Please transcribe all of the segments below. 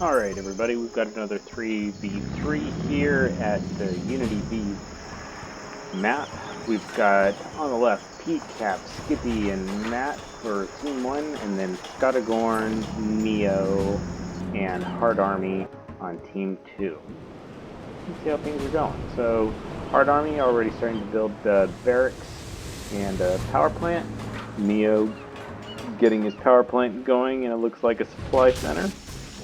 Alright everybody, we've got another 3v3 here at the Unity V map. We've got on the left pcap, Skippy, and Matt for Team 1, and then Scottagorn, Neo, and Hard Army on Team 2. Let's see how things are going. So, Hard Army already starting to build barracks and a power plant. Neo getting his power plant going, and it looks like a supply center.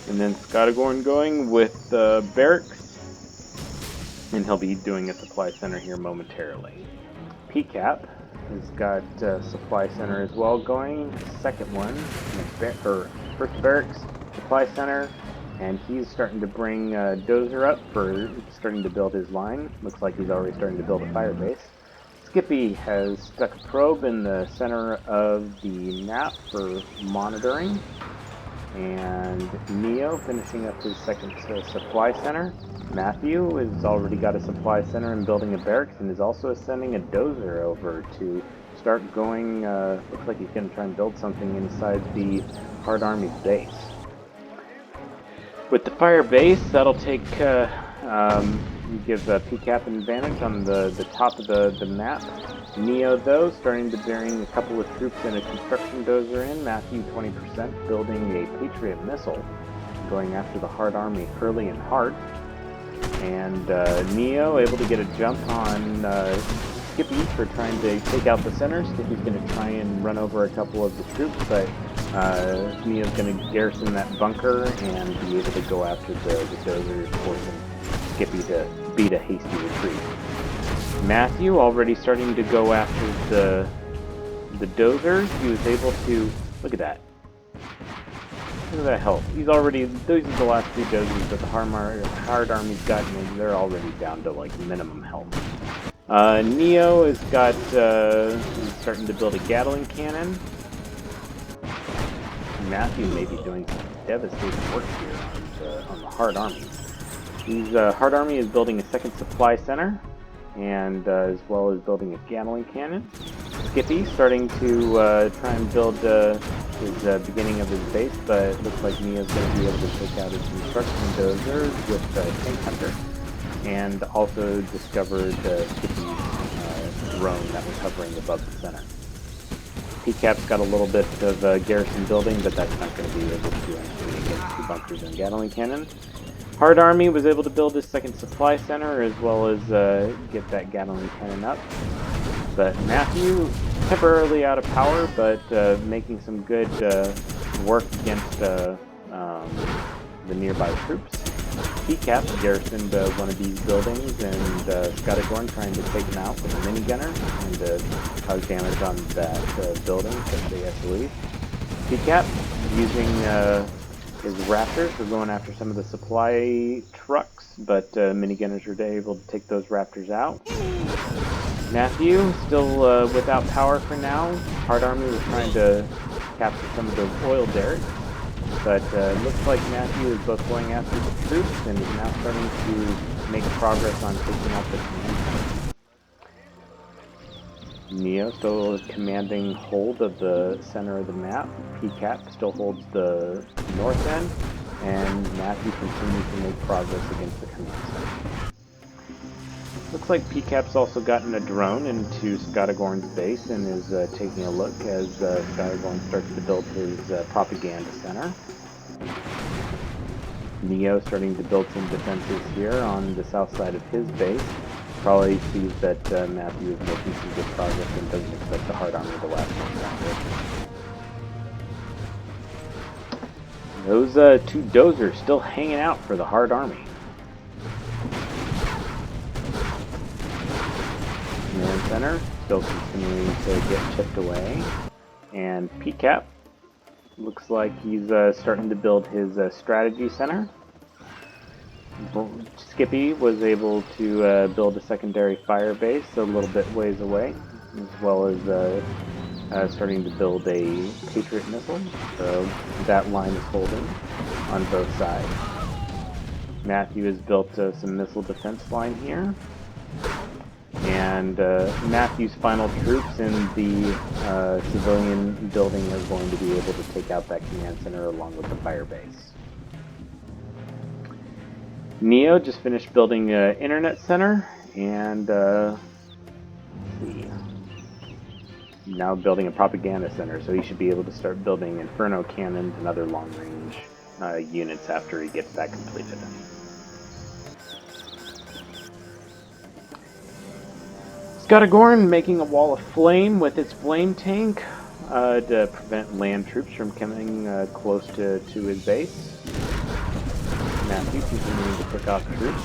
And then Scottagorn going with barracks, and he'll be doing a supply center here momentarily. pcap has got supply center as well going. Second one, first barracks, supply center, and he's starting to bring Dozer up for starting to build his line. Looks like he's already starting to build a fire base. Skippy has stuck a probe in the center of the map for monitoring. And Neo finishing up his second supply center. Matthew has already got a supply center and building a barracks, and is also sending a dozer over to start going. Looks like he's going to try and build something inside the Hard Army's base. With the fire base, that'll take give pcap an advantage on the top of the map. Neo, though, starting to bring a couple of troops and a construction dozer in. Matthew, 20%, building a Patriot missile, going after the Hard Army early and hard. And Neo able to get a jump on Skippy for trying to take out the center. Skippy's going to try and run over a couple of the troops, but Neo's going to garrison that bunker and be able to go after the dozer, forcing Skippy to beat a hasty retreat. Matthew already starting to go after the dozer. He was able to look at that. Look at that health. He's already, those are the last two dozers that the Hard Army's gotten, and they're already down to like minimum health. Neo has got he's starting to build a Gatling cannon. Matthew may be doing some devastating work here on the Hard Army. Hard Army is building a second supply center, and as well as building a Gatling cannon. Skippy starting to try and build his beginning of his base, but it looks like Neo's going to be able to take out his construction dozers with Tank Hunter, and also discovered Skippy's drone that was hovering above the center. pcap's got a little bit of garrison building, but that's not going to be able to do anything against two bunkers and Gatling cannon. Hard Army was able to build his second supply center, as well as get that Gatling cannon up. But Matthew, temporarily out of power, but making some good work against the nearby troops. pcap garrisoned one of these buildings, and Scottagorn trying to take him out with a minigunner and cause damage on that building, especially at the least. pcap using his Raptors. We're going after some of the supply trucks, but minigunners are able to take those Raptors out. Matthew still without power for now. Hard Army was trying to capture some of those oil derricks, but looks like Matthew is both going after the troops and is now starting to make progress on taking out the command center. Neo still commanding hold of the center of the map. pcap still holds the north end, and Matthew continues to make progress against the command center. Looks like pcap's also gotten a drone into Scottagorn's base and is taking a look as Scottagorn starts to build his propaganda center. Neo starting to build some defenses here on the south side of his base. Probably sees that Matthew is making some good progress and doesn't expect the Hard Army to last much longer. Those two dozers still hanging out for the Hard Army. Command center still continuing to get chipped away, and pcap looks like he's starting to build his strategy center. Skippy was able to build a secondary fire base a little bit ways away, as well as starting to build a Patriot missile, so that line is holding on both sides. Matthew has built some missile defense line here, and Matthew's final troops in the civilian building are going to be able to take out that command center along with the fire base. Neo just finished building an internet center, and let's see, now building a propaganda center, so he should be able to start building inferno cannons and other long-range units after he gets that completed. Scottagorn making a wall of flame with its flame tank to prevent land troops from coming close to his base. Matthew continuing to pick off troops.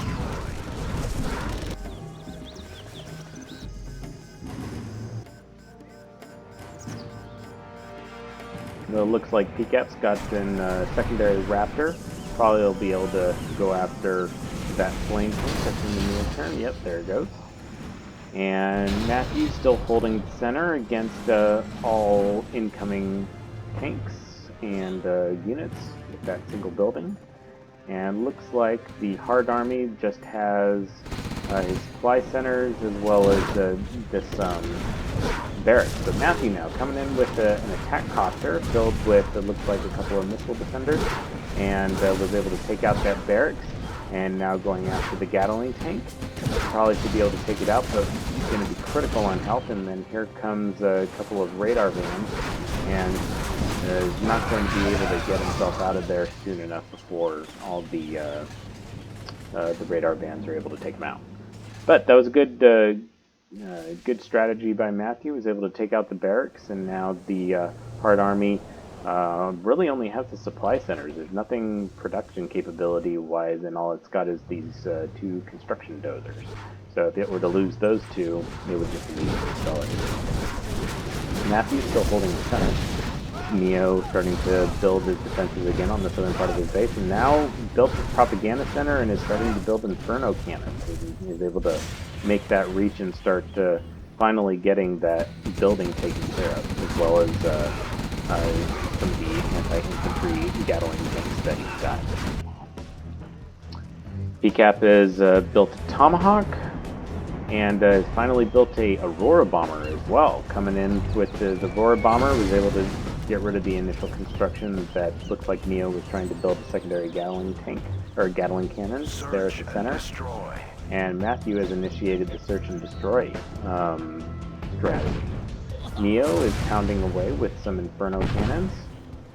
It looks like pcap's got in secondary raptor. Probably will be able to go after that flame tank that's in the near term. Yep, there it goes. And Matthew's still holding the center against all incoming tanks and units with that single building. And looks like the Hard Army just has his supply centers as well as this barracks. But Matthew now coming in with an attack copter filled with, it looks like, a couple of missile defenders, and was able to take out that barracks, and now going after the Gatling tank. Probably should be able to take it out, but it's going to be critical on health. And then here comes a couple of radar vans, and is not going to be able to get himself out of there soon enough before all the radar vans are able to take him out. But that was a good strategy by Matthew. He was able to take out the barracks, and now the Hard Army really only has the supply centers. There's nothing production capability wise, and all it's got is these two construction dozers. So if it were to lose those two, it would just be consolidated. Matthew's still holding the center. Neo starting to build his defenses again on the southern part of his base, and now built his propaganda center and is starting to build inferno cannons. He is able to make that reach and start finally getting that building taken care of, as well as some of the anti-infantry Gatling tanks that he's got. pcap has built a Tomahawk, and has finally built a Aurora bomber as well. Coming in with the Aurora bomber, was able to get rid of the initial construction that looked like Neo was trying to build a secondary Gatling tank, or Gatling cannon there at the center. And Matthew has initiated the search and destroy strategy. Neo is pounding away with some Inferno cannons.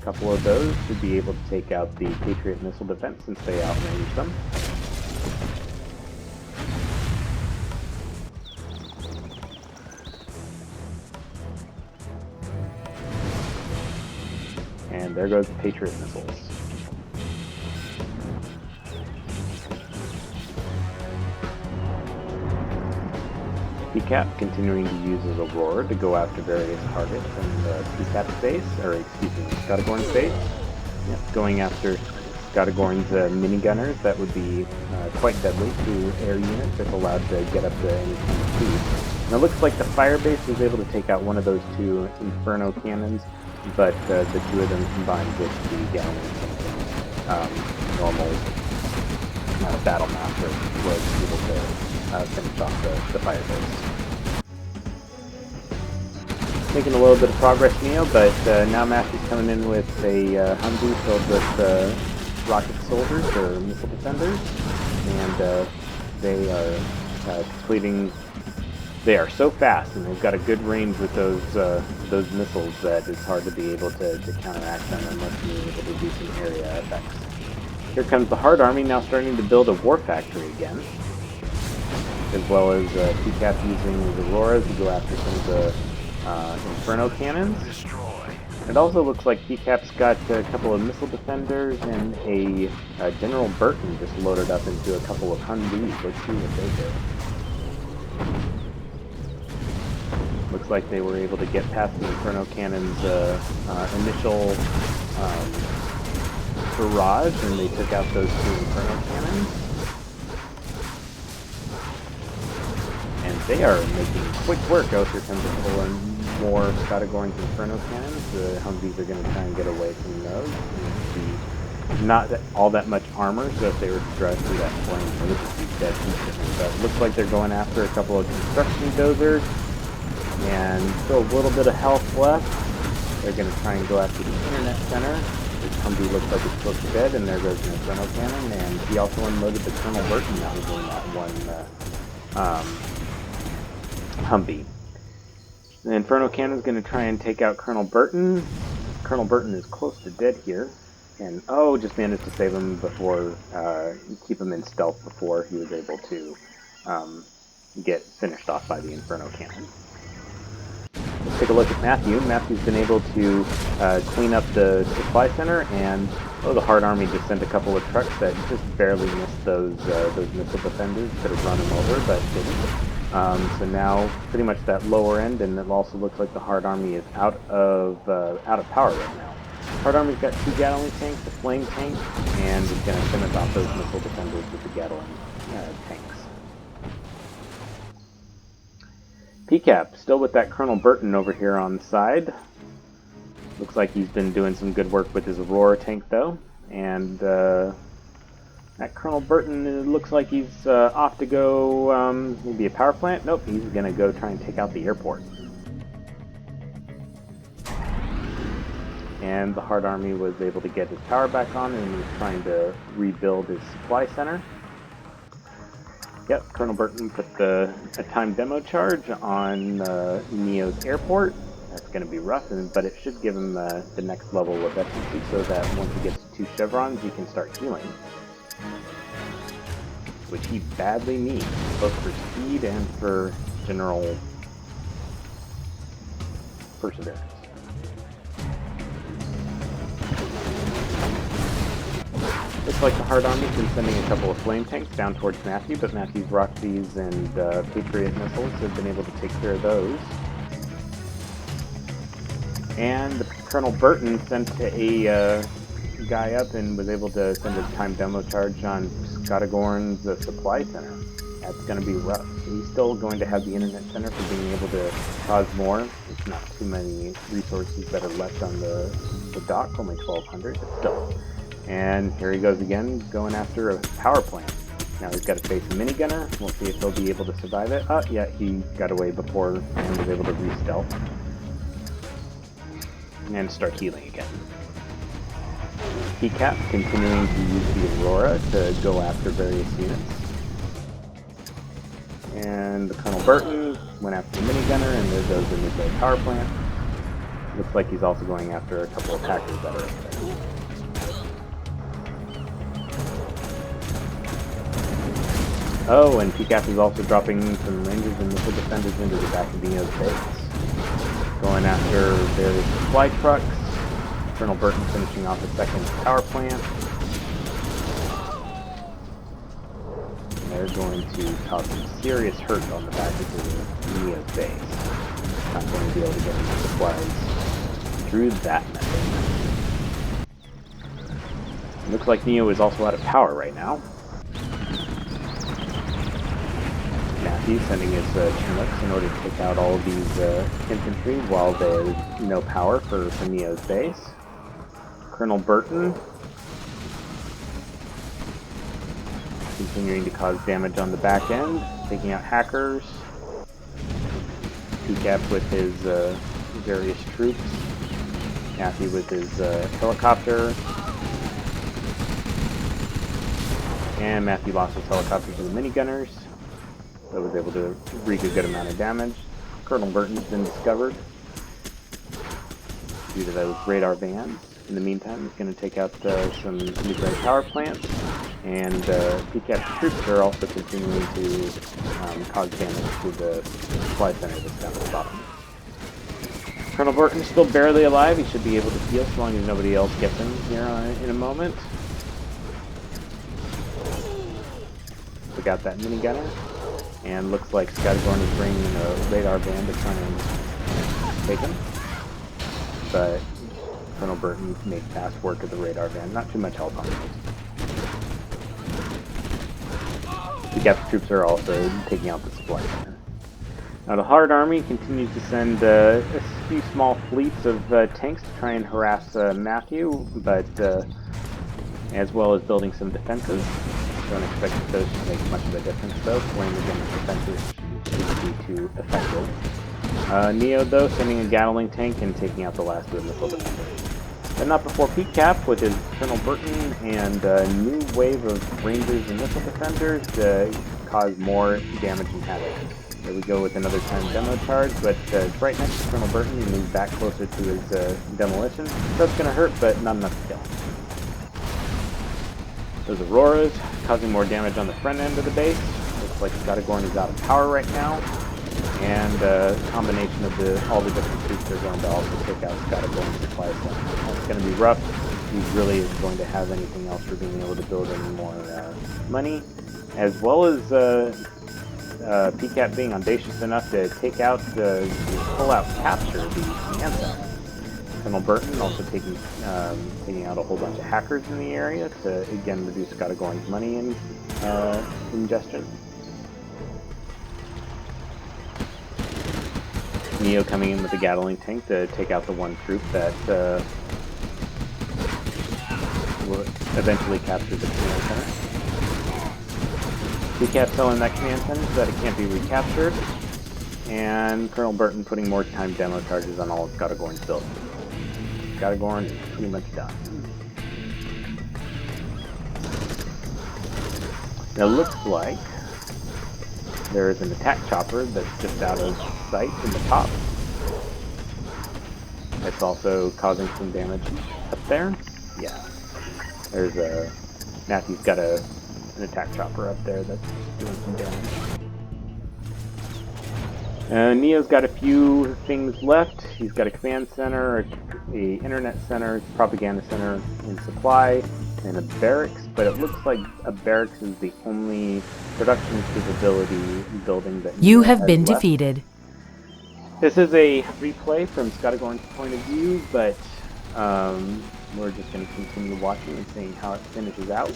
A couple of those should be able to take out the Patriot missile defense since they outrange them. And there goes the Patriot missiles. pcap continuing to use his Aurora to go after various targets in the pcap space, or excuse me, Scottagorn space. Yep, going after Scottagorn's minigunners, that would be quite deadly to air units if allowed to get up to any kind of speed. And it looks like the Firebase was able to take out one of those two Inferno cannons, but the two of them combined with the Gatling normal battle master was able to finish off the Firebase. Making a little bit of progress, Neo, but now Matthew's coming in with a Humvee filled with rocket soldiers, or missile defenders, and they are completing. They are so fast, and they've got a good range with those missiles that it's hard to be able to counteract them unless you're able to do some area effects. Here comes the Hard Army now starting to build a war factory again, as well as pcap using the Auroras to go after some of the Inferno cannons. It also looks like pcap's got a couple of missile defenders and a General Burton just loaded up into a couple of Humvees. Let's see what they do. Looks like they were able to get past the Inferno cannon's initial barrage, and they took out those two Inferno cannons. And they are making quick work. Oh, here comes a couple of more Scottagorn's Inferno cannons. The Humvees are going to try and get away from those. Not all that much armor, so if they were to drive through that flame, they would just be dead instantly. But it looks like they're going after a couple of construction dozers, and still a little bit of health left. They're going to try and go after the internet center. His Humvee looks like it's close to dead, and there goes an Inferno Cannon, and he also unloaded the Colonel Burton that was in that one Humvee. The Inferno Cannon is going to try and take out Colonel Burton. Colonel Burton is close to dead here, and just managed to save him before, keep him in stealth before he was able to get finished off by the Inferno Cannon. Let's take a look at Matthew. Matthew's been able to clean up the supply center, and the Hard Army just sent a couple of trucks that just barely missed those missile defenders. Could have run them over, but didn't. So now, pretty much that lower end, and it also looks like the Hard Army is out of power right now. Hard Army's got 2 Gatling tanks, a flame tank, and is going to finish off those missile defenders with the Gatling tanks. pcap, still with that Colonel Burton over here on the side. Looks like he's been doing some good work with his Aurora tank, though. And that Colonel Burton looks like he's off to go maybe a power plant. Nope, he's going to go try and take out the airport. And the Hard Army was able to get his power back on and was trying to rebuild his supply center. Yep, Colonel Burton put a time demo charge on Neo's airport. That's going to be rough, but it should give him the next level of efficiency so that once he gets to 2 chevrons, he can start healing. Which he badly needs, both for speed and for general perseverance. Looks like the Hard Army's been sending a couple of flame tanks down towards Matthew, but Matthew's Roxys and Patriot missiles have been able to take care of those. And Colonel Burton sent a guy up and was able to send a time demo charge on Scottagorn's supply center. That's going to be rough. He's still going to have the internet center for being able to cause more. It's not too many resources that are left on the dock, only 1,200, but still. And here he goes again, going after a power plant. Now he's got to face a minigunner. We'll see if he'll be able to survive it. Yeah, he got away before and was able to re-stealth. And start healing again. pcap continuing to use the Aurora to go after various units. And the Colonel Burton went after the minigunner, and there goes the nuclear power plant. Looks like he's also going after a couple of hackers that are up there. And pcap is also dropping some Rangers and missile defenders into the back of Neo's base. Going after various supply trucks. Colonel Burton finishing off a second power plant. And they're going to cause some serious hurt on the back of Neo's base. Not going to be able to get any supplies through that method. It looks like Neo is also out of power right now. Matthew sending his Chinooks in order to take out all of these infantry while there's no power for Neo's base. Colonel Burton continuing to cause damage on the back end, taking out hackers. pcap with his various troops. Matthew with his helicopter. And Matthew lost his helicopter to the minigunners. That was able to wreak a good amount of damage. Colonel Burton's been discovered due to those radar vans. In the meantime, he's going to take out some nuclear power plants, and pcap troops are also continuing to cause damage to the supply center that's down at the bottom. Colonel Burton's still barely alive. He should be able to heal as long as nobody else gets him here in a moment. We got that minigunner. And looks like Scottagorn is bringing in a radar van to try and take him. But Colonel Burton made fast work of the radar van. Not too much help on it. The pcap troops are also taking out the supply center. Now the Hard Army continues to send a few small fleets of tanks to try and harass Matthew, but as well as building some defenses. Don't expect those to make much of a difference, though. Playing against defenses shouldn't be too effective. Neo, though, sending a Gatling tank and taking out the last of the missile defenders. But not before pcap with his Colonel Burton and a new wave of Rangers and missile defenders to cause more damage and havoc. There we go with another time demo charge, but it's right next to Colonel Burton and moves back closer to his demolition. That's going to hurt, but not enough to kill. Those Auroras causing more damage on the front end of the base. Looks like Scottagorn is out of power right now. And a combination of all the different troops are going to also take out Scottagorn's supply center. That's going to be rough. He really isn't going to have anything else for being able to build any more money, as well as pcap being audacious enough to take out, pull out, capture the command center. Colonel Burton also taking out a whole bunch of hackers in the area to again reduce Scottagorn's money ingestion. Neo coming in with the Gatling tank to take out the one troop that will eventually capture the command center. pcap selling that command center so that it can't be recaptured, and Colonel Burton putting more time demo charges on all of Scottagorn's builds. Scottagorn is pretty much done. Now it looks like there is an attack chopper that's just out of sight in the top. It's also causing some damage up there. Yeah. There's Matthew's got an attack chopper up there that's doing some damage. Neo's got a few things left. He's got a command center, a internet center, propaganda center in supply, and a barracks, but it looks like a barracks is the only production capability building that you have been left. defeated. This is a replay from Scottagorn's point of view, but we're just going to continue watching and seeing how it finishes out.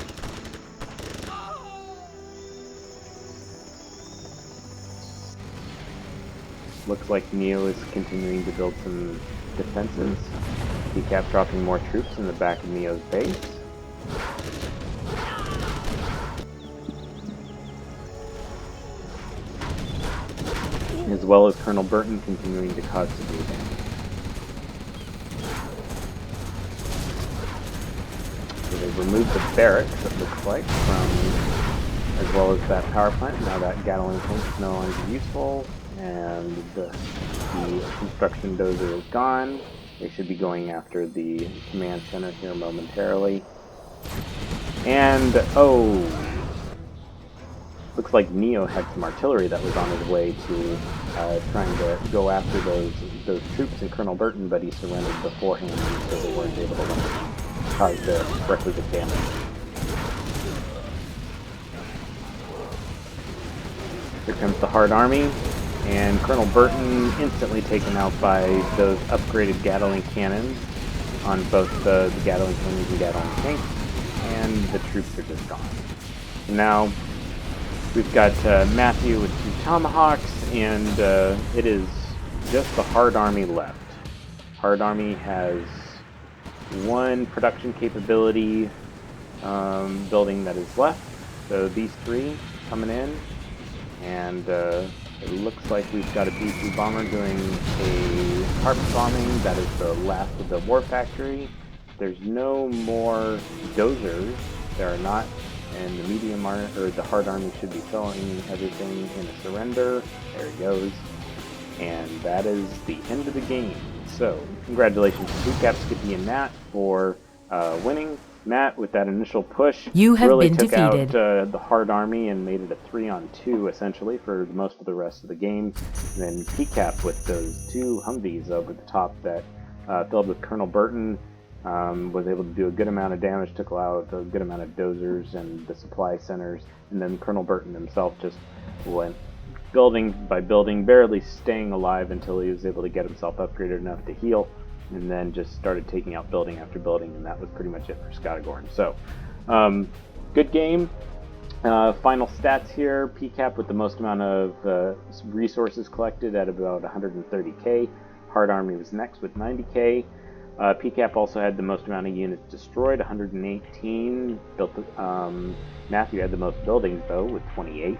Looks like Neo is continuing to build some defenses. pcap dropping more troops in the back of Neo's base. As well as Colonel Burton continuing to cause severe damage. So they've removed the barracks, it looks like, from as well as that power plant. Now that Gatling tank is no longer useful, and the construction dozer is gone. They should be going after the command center here momentarily. And, oh, looks like Neo had some artillery that was on his way to trying to go after those troops in Colonel Burton, but he surrendered beforehand, so they weren't able to cause the requisite damage. Here comes the Hard Army, and Colonel Burton instantly taken out by those upgraded Gatling cannons on both the Gatling cannons and Gatling tanks, and the troops are just gone. Now, we've got Matthew with 2 Tomahawks, and it is just the Hard Army left. Hard Army has 1 production capability building that is left, so these 3 coming in, and it looks like we've got a B-2 bomber doing a carpet bombing. That is the last of the war factory. There's no more dozers. There are not. And the medium army, or the Hard Army, should be selling everything in a surrender. There it goes. And that is the end of the game. So, congratulations to pcap, Skippy, and Matt for winning. Matt, with that initial push, you have really been took defeated. out the Hard Army and made it a 3-on-2 essentially for most of the rest of the game. And then pcap with those 2 Humvees over the top that filled with Colonel Burton. Was able to do a good amount of damage, took out a good amount of dozers and the supply centers, and then Colonel Burton himself just went building by building, barely staying alive until he was able to get himself upgraded enough to heal, and then just started taking out building after building, and that was pretty much it for Scottagorn. So, good game. Final stats here, pcap with the most amount of resources collected at about 130k. Hard Army was next with 90k. pcap also had the most amount of units destroyed, 118. Matthew had the most buildings, though, with 28.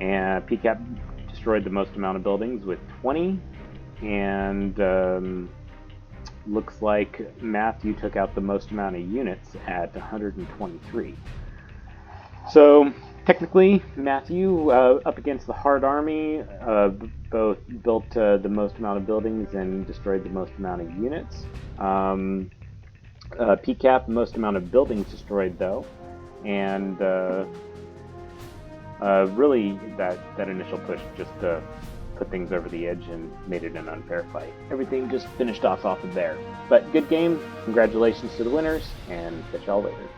And pcap destroyed the most amount of buildings with 20. And looks like Matthew took out the most amount of units at 123. So technically, Matthew, up against the Hard Army, both built the most amount of buildings and destroyed the most amount of units. pcap, the most amount of buildings destroyed, though, and really that initial push just put things over the edge and made it an unfair fight. Everything just finished off of there. But good game, congratulations to the winners, and catch y'all later.